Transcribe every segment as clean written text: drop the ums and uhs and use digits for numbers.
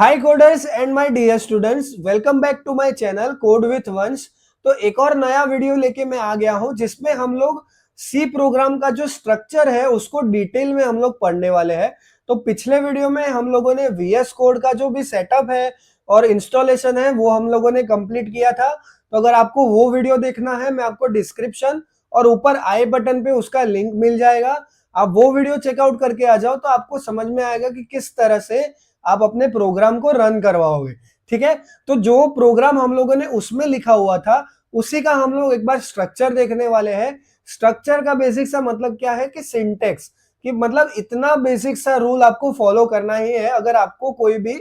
Hi coders and my dear students, welcome back to my channel code with Vansh. तो एक और नया video लेके मैं आ गया हूं जिसमें हम लोग सी प्रोग्राम का जो स्ट्रक्चर है उसको डिटेल में हम लोग पढ़ने वाले हैं। तो पिछले वीडियो में हम लोगों ने वीएस कोड का जो भी सेटअप है और इंस्टॉलेशन है वो हम लोगों ने कंप्लीट किया था। तो अगर आपको वो वीडियो देखना है, मैं आपको डिस्क्रिप्शन और ऊपर आई बटन पे उसका लिंक मिल जाएगा। आप वो वीडियो चेकआउट करके आ जाओ तो आपको समझ में आएगा कि किस तरह से आप अपने प्रोग्राम को रन करवाओगे। ठीक है, तो जो प्रोग्राम हम लोगों ने उसमें लिखा हुआ था उसी का हम लोग एक बार स्ट्रक्चर देखने वाले हैं। स्ट्रक्चर का बेसिक सा मतलब क्या है कि सिंटेक्स, कि मतलब इतना बेसिक सा रूल आपको फॉलो करना ही है अगर आपको कोई भी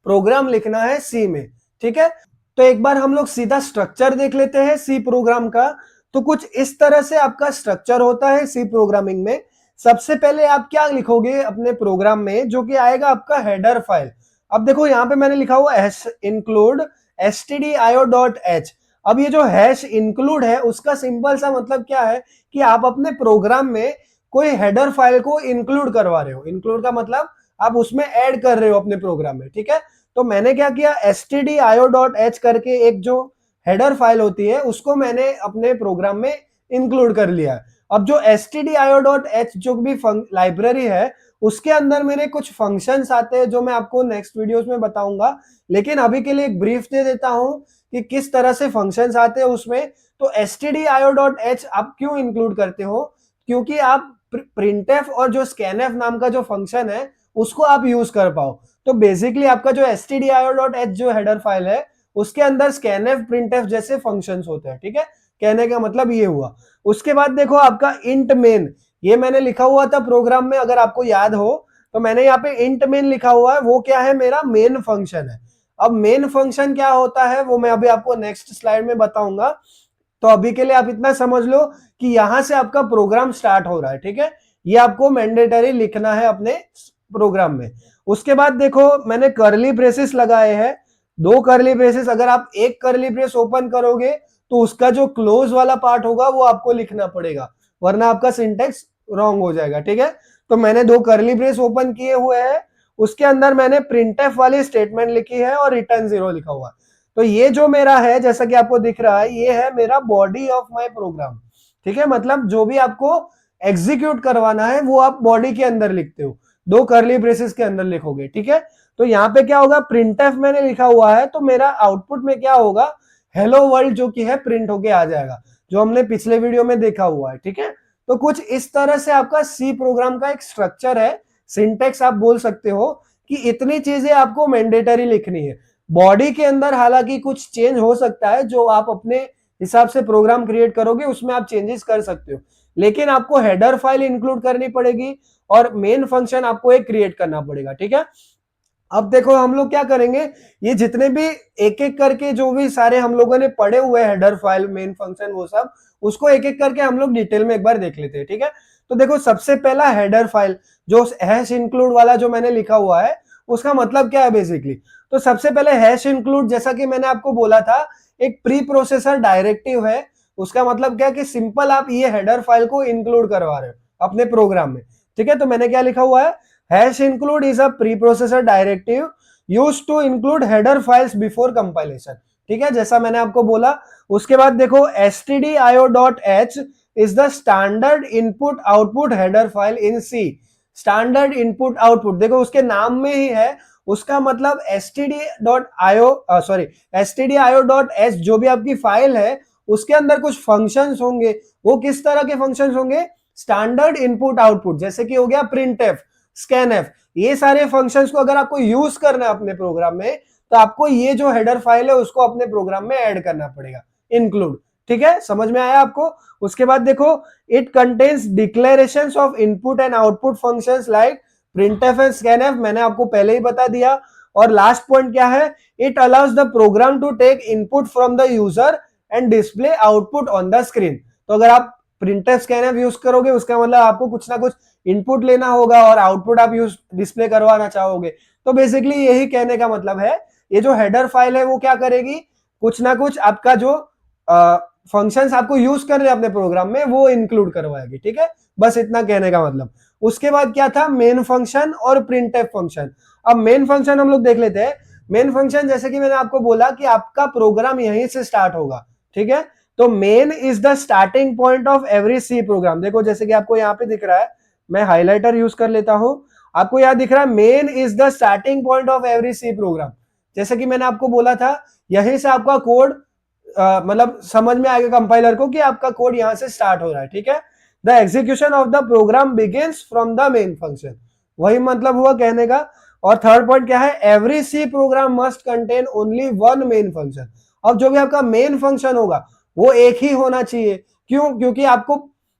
प्रोग्राम लिखना है सी में। ठीक है, तो एक बार हम लोग सीधा स्ट्रक्चर देख लेते हैं सी प्रोग्राम का। तो कुछ इस तरह से आपका स्ट्रक्चर होता है सी प्रोग्रामिंग में। सबसे पहले आप क्या लिखोगे अपने प्रोग्राम में, जो कि आएगा आपका हेडर फाइल। अब देखो यहाँ पे मैंने लिखा हुआ हैश इंक्लूड stdio.h। अब ये जो हैश इंक्लूड है उसका सिंपल सा मतलब क्या है कि आप अपने प्रोग्राम में कोई हेडर फाइल को इंक्लूड करवा रहे हो। इंक्लूड का मतलब आप उसमें ऐड कर रहे हो अपने प्रोग्राम में। ठीक है, तो मैंने क्या किया, stdio.h करके एक जो हेडर फाइल होती है उसको मैंने अपने प्रोग्राम में इंक्लूड कर लिया है। अब जो stdio.h जो भी लाइब्रेरी है उसके अंदर मेरे कुछ फंक्शंस आते हैं जो मैं आपको नेक्स्ट वीडियोस में बताऊंगा, लेकिन अभी के लिए एक ब्रीफ दे देता हूं कि किस तरह से फंक्शंस आते हैं उसमें। तो stdio.h आप क्यों इंक्लूड करते हो, क्योंकि आप printf और जो scanf नाम का जो फंक्शन है उसको आप यूज कर पाओ। तो बेसिकली आपका जो stdio.h जो हेडर फाइल है उसके अंदर scanf printf जैसे फंक्शंस होते हैं। ठीक है, कहने का मतलब ये हुआ। उसके बाद देखो आपका इंट मेन, ये मैंने लिखा हुआ था प्रोग्राम में, अगर आपको याद हो तो मैंने यहाँ पे इंट मेन लिखा हुआ है। वो क्या है, मेरा मेन फंक्शन है। अब मेन फंक्शन क्या होता है वो मैं अभी आपको नेक्स्ट स्लाइड में बताऊंगा। तो अभी के लिए आप इतना समझ लो कि यहां से आपका प्रोग्राम स्टार्ट हो रहा है। ठीक है, ये आपको मैंडेटरी लिखना है अपने प्रोग्राम में। उसके बाद देखो मैंने कर्ली ब्रेसेस लगाए हैं, दो कर्ली ब्रेसेस। अगर आप एक कर्ली ब्रेस ओपन करोगे तो उसका जो क्लोज वाला पार्ट होगा वो आपको लिखना पड़ेगा, वरना आपका सिंटेक्स रॉन्ग हो जाएगा। ठीक है, तो मैंने दो कर्ली ब्रेस ओपन किए हुए हैं, उसके अंदर मैंने प्रिंटफ वाली स्टेटमेंट लिखी है और रिटर्न 0 लिखा हुआ है। तो ये जो मेरा है, जैसा कि आपको दिख रहा है, ये है मेरा बॉडी ऑफ माय प्रोग्राम। ठीक है, मतलब जो भी आपको एग्जीक्यूट करवाना है वो आप बॉडी के अंदर लिखते हो, दो कर्ली ब्रेसेस के अंदर लिखोगे। ठीक है, तो यहाँ पे क्या होगा, प्रिंटफ मैंने लिखा हुआ है तो मेरा आउटपुट में क्या होगा, हेलो वर्ल्ड जो कि है प्रिंट होके आ जाएगा, जो हमने पिछले वीडियो में देखा हुआ है। ठीक है, तो कुछ इस तरह से आपका सी प्रोग्राम का एक स्ट्रक्चर है, सिंटेक्स आप बोल सकते हो कि इतनी चीजें आपको मैंडेटरी लिखनी है। बॉडी के अंदर हालांकि कुछ चेंज हो सकता है, जो आप अपने हिसाब से प्रोग्राम क्रिएट करोगे उसमें आप चेंजेस कर सकते हो, लेकिन आपको हेडर फाइल इंक्लूड करनी पड़ेगी और मेन फंक्शन आपको एक क्रिएट करना पड़ेगा। ठीक है, अब देखो हम लोग क्या करेंगे, ये जितने भी एक एक करके जो भी सारे हम लोगों ने पढ़े हुए हेडर फाइल, मेन फंक्शन, वो सब उसको एक एक करके हम लोग डिटेल में एक बार देख लेते हैं। ठीक है, तो देखो सबसे पहला हेडर फाइल जो हैश इंक्लूड वाला जो मैंने लिखा हुआ है उसका मतलब क्या है बेसिकली। तो सबसे पहले हैश इंक्लूड, जैसा कि मैंने आपको बोला था, एक प्री प्रोसेसर डायरेक्टिव है। उसका मतलब क्या है कि सिंपल आप ये हेडर फाइल को इंक्लूड करवा रहे हो अपने प्रोग्राम में। ठीक है, तो मैंने क्या लिखा हुआ है, hash include is a preprocessor directive used to include header files before compilation। ठीक है, जैसा मैंने आपको बोला। उसके बाद देखो stdio.h is the standard input output header file in C। Standard input output देखो उसके नाम में ही है, उसका मतलब stdio.h जो भी आपकी फाइल है उसके अंदर कुछ फंक्शंस होंगे। वो किस तरह के फंक्शंस होंगे, स्टैंडर्ड इनपुट आउटपुट, जैसे कि हो गया printf, scanf। ये सारे फंक्शंस को अगर आपको यूज करना है अपने प्रोग्राम में तो आपको ये जो हेडर फाइल है उसको अपने प्रोग्राम में ऐड करना पड़ेगा, इंक्लूड। ठीक है, समझ में आया आपको। उसके बाद देखो it contains declarations of input and output functions like printf and scanf, मैंने आपको पहले ही बता दिया। और लास्ट पॉइंट क्या है, it allows the program to take input from the user and display output on the screen. तो अगर आप printf scanf यूज करोगे उसका मतलब आपको कुछ ना कुछ इनपुट लेना होगा और आउटपुट आप यूज डिस्प्ले करवाना चाहोगे। तो बेसिकली यही कहने का मतलब है, ये जो हेडर फाइल है वो क्या करेगी, कुछ ना कुछ आपका जो फंक्शंस आपको यूज कर रहे हैं अपने प्रोग्राम में वो इंक्लूड करवाएगी। ठीक है, बस इतना कहने का मतलब। उसके बाद क्या था, मेन फंक्शन और प्रिंटफ फंक्शन। अब मेन फंक्शन हम लोग देख लेते हैं। मेन फंक्शन जैसे कि मैंने आपको बोला कि आपका प्रोग्राम यहीं से स्टार्ट होगा, ठीक है। तो main is the starting point of every C program. देखो जैसे कि आपको यहाँ पे दिख रहा है, मैं हाइलाइटर यूज कर लेता हूं, आपको यहाँ दिख रहा है main is the starting point of every C program. जैसे कि मैंने आपको बोला था यहीं से आपका कोड मतलब समझ में आएगा कंपाइलर को कि आपका कोड यहां से स्टार्ट हो रहा है, ठीक है। The execution of the program begins from the main function, वही मतलब हुआ कहने का। और थर्ड पॉइंट क्या है, every C program must contain only one main function. अब जो भी आपका मेन फंक्शन होगा वो एक ही होना चाहिए। क्यों? क्योंकि आपको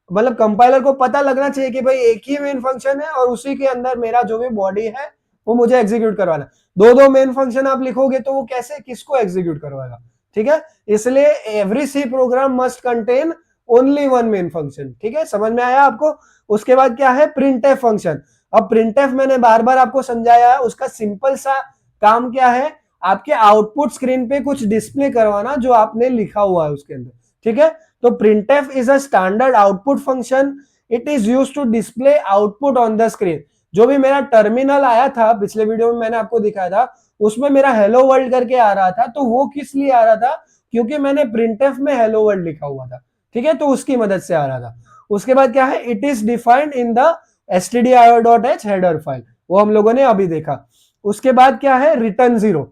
मतलब कंपाइलर को पता लगना चाहिए कि भाई एक ही मेन फंक्शन है और उसी के अंदर मेरा जो भी बॉडी है वो मुझे एग्जीक्यूट करवाना। दो दो मेन फंक्शन आप लिखोगे तो वो कैसे, किसको एग्जीक्यूट करवाएगा, ठीक है। इसलिए every C program must contain only one main function, ठीक है, समझ में आया आपको। उसके बाद क्या है, प्रिंटफ फंक्शन। अब प्रिंटफ मैंने बार बार आपको समझाया है, उसका सिंपल सा काम क्या है, आपके आउटपुट स्क्रीन पे कुछ डिस्प्ले करवाना जो आपने लिखा हुआ है उसके अंदर, ठीक है। तो printf is a standard output function, it is used to display output on the screen. जो भी मेरा टर्मिनल आया था पिछले वीडियो में मैंने आपको दिखाया था, उसमें मेरा हेलो वर्ल्ड करके आ रहा था, तो वो किस लिए आ रहा था, क्योंकि मैंने printf में हेलो वर्ल्ड लिखा हुआ था, ठीक है, तो उसकी मदद से आ रहा था। उसके बाद क्या है, it is defined in the stdio.h header file, वो हम लोगों ने अभी देखा। उसके बाद क्या है, रिटर्न जीरो,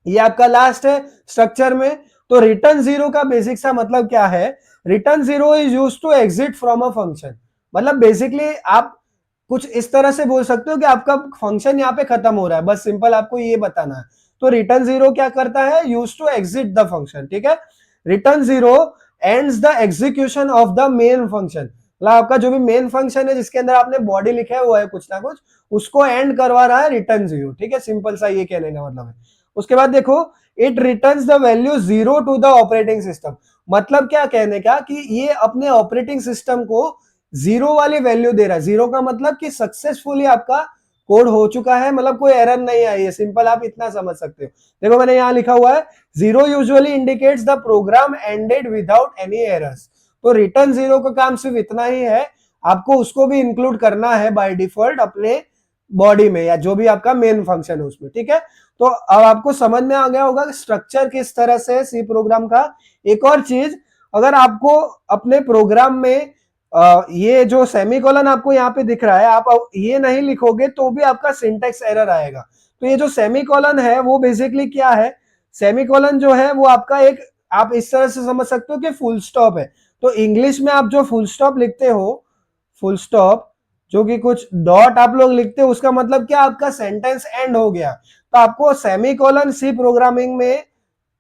ये आपका लास्ट है स्ट्रक्चर में। तो रिटर्न जीरो का बेसिक सा मतलब क्या है, return zero is use to exit from a function. मतलब बेसिकली आप कुछ इस तरह से बोल सकते हो कि आपका फंक्शन यहाँ पे खत्म हो रहा है, बस सिंपल आपको ये बताना है। तो रिटर्न जीरो क्या करता है, use to exit the function, ठीक है। Return zero ends the execution of the main function, मतलब आपका जो भी मेन फंक्शन है जिसके अंदर आपने बॉडी लिखा हुआ है कुछ ना कुछ, उसको एंड करवा रहा है रिटर्न जीरो, ठीक है, सिंपल सा ये कहने का मतलब है। उसके बाद देखो, it returns the value zero to the operating system. मतलब क्या कहने का कि ये अपने ऑपरेटिंग सिस्टम को जीरो वाली वैल्यू दे रहा है। जीरो का मतलब कि सक्सेसफुली आपका कोड हो चुका है, मतलब कोई एरर नहीं आई है, सिंपल आप इतना समझ सकते हो। देखो मैंने यहां लिखा हुआ है, zero usually indicates the program ended without any errors. तो रिटर्न जीरो का काम सिर्फ इतना ही है, आपको उसको भी इंक्लूड करना है बाय डिफॉल्ट अपने बॉडी में या जो भी आपका मेन फंक्शन है उसमें, ठीक है। तो अब आपको समझ में आ गया होगा स्ट्रक्चर किस तरह से सी प्रोग्राम का। एक और चीज, अगर आपको अपने प्रोग्राम में ये जो सेमीकोलन आपको यहाँ पे दिख रहा है, आप ये नहीं लिखोगे तो भी आपका सिंटेक्स एरर आएगा। तो ये जो सेमीकोलन है वो बेसिकली क्या है, सेमीकोलन जो है वो आपका एक, आप इस तरह से समझ सकते हो कि फुल स्टॉप है। तो इंग्लिश में आप जो फुल स्टॉप लिखते हो, फुल स्टॉप जो कि कुछ डॉट आप लोग लिखते हो, उसका मतलब क्या, आपका सेंटेंस एंड हो गया। तो आपको सेमीकोलन सी प्रोग्रामिंग में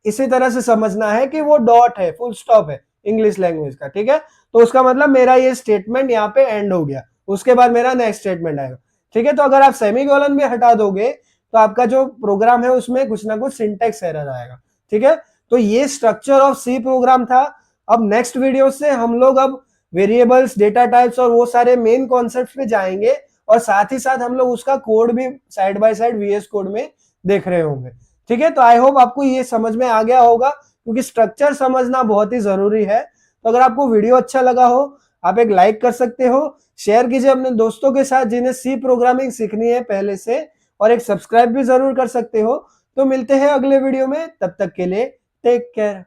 इसी तरह से समझना है कि वो डॉट है, फुल स्टॉप है इंग्लिश लैंग्वेज का, ठीक है। तो उसका मतलब मेरा ये स्टेटमेंट यहाँ पे एंड हो गया, उसके बाद मेरा नेक्स्ट स्टेटमेंट आएगा, ठीक है। तो अगर आप सेमीकोलन भी हटा दोगे तो आपका जो प्रोग्राम है उसमें कुछ ना कुछ सिंटेक्स एरर आएगा, ठीक है। तो ये स्ट्रक्चर ऑफ सी प्रोग्राम था। अब नेक्स्ट वीडियो से हम लोग अब वेरिएबल्स, डेटा टाइप्स और वो सारे मेन कॉन्सेप्ट्स पे जाएंगे, और साथ ही साथ हम लोग उसका कोड भी side by side VS code में देख रहे होंगे, ठीक है। तो आई होप आपको ये समझ में आ गया होगा, क्योंकि स्ट्रक्चर समझना बहुत ही जरूरी है। तो अगर आपको वीडियो अच्छा लगा हो, आप एक लाइक कर सकते हो, शेयर कीजिए अपने दोस्तों के साथ जिन्हें सी प्रोग्रामिंग सीखनी है पहले से, और एक सब्सक्राइब भी जरूर कर सकते हो। तो मिलते हैं अगले वीडियो में, तब तक के लिए टेक केयर।